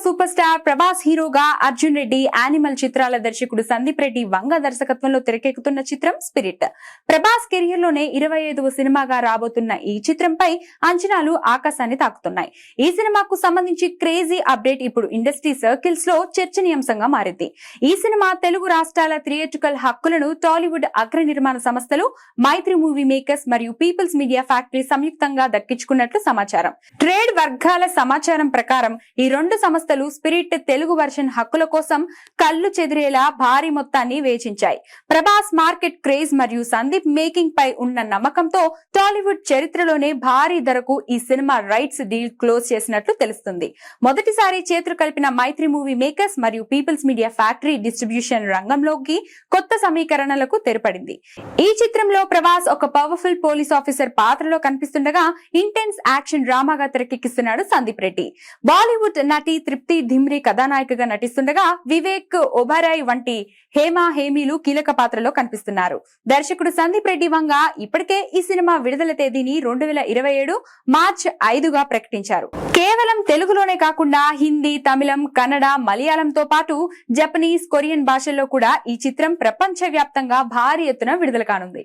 Super star Prabhas హీరోగా Arjun Reddy, animal చిత్రాల దర్శకుడు సందీప్ రెడ్డి వంగ దర్శకత్వంలో తెరకెక్కుతున్న చిత్రం స్పిరిట్. ప్రభాస్ కెరియర్ లోనే 25వ సినిమాగా రాబోతున్న ఈ చిత్రంపై అంచనాలు ఆకాశాన్ని తాకుతున్నాయి. ఈ సినిమాకు సంబంధించి క్రేజీ అప్డేట్ ఇప్పుడు ఇండస్ట్రీ సర్కిల్స్ లో చర్చనీయాంశంగా మారింది. ఈ సినిమా తెలుగు రాష్ట్రాల థియేట్రికల్ హక్కులను టాలీవుడ్ అగ్ర నిర్మాణ సంస్థలు మైత్రి మూవీ మేకర్స్ మరియు పీపుల్స్ మీడియా ఫ్యాక్టరీ సంయుక్తంగా దక్కించుకున్నట్లు సమాచారం. ట్రేడ్ వర్గాల సమాచారం ప్రకారం ఈ రెండు సంస్థలు స్పిరిట్ తెలుగు వర్షన్ హక్కుల కోసం కళ్ళు చెదిరేలా భారీ మొత్తాన్ని వేచించాయి. ప్రభాస్ మార్కెట్ క్రేజ్ మరియు సందీప్ మేకింగ్ పై ఉన్న నమ్మకంతో టాలీవుడ్ చరిత్రలోనే భారీ ధరకు ఈ సినిమా రైట్స్ డీల్ క్లోజ్ చేసినట్లు తెలుస్తుంది. మొదటిసారి చేతులు కలిపిన మైత్రి మూవీ మేకర్స్ మరియు పీపుల్స్ మీడియా ఫ్యాక్టరీ డిస్ట్రిబ్యూషన్ రంగంలోకి కొత్త సమీకరణలకు తెరపడింది. ఈ చిత్రంలో ప్రభాస్ ఒక పవర్ఫుల్ పోలీస్ ఆఫీసర్ పాత్రలో కనిపిస్తుండగా ఇంటెన్స్ యాక్షన్ డ్రామాగా తెరకెక్కిస్తున్నాడు సందీప్ రెడ్డి. బాలీవుడ్ నటి తృప్తి ధిమ్రి కథానాయికగా నటిస్తుండగా వివేక్ ఒబరాయ్ వంటి హేమీలు కీలక పాత్రలో కనిపిస్తున్నారు. దర్శకుడు సందీప్ రెడ్డి వంగ ఇప్పటికే ఈ సినిమా విడుదల తేదీని 2027 మార్చి 5గా ప్రకటించారు. కేవలం తెలుగులోనే కాకుండా హిందీ, తమిళం, కన్నడ, మలయాళంతో పాటు జపనీస్, కొరియన్ భాషల్లో కూడా ఈ చిత్రం ప్రపంచవ్యాప్తంగా భారీ ఎత్తున విడుదల కానుంది.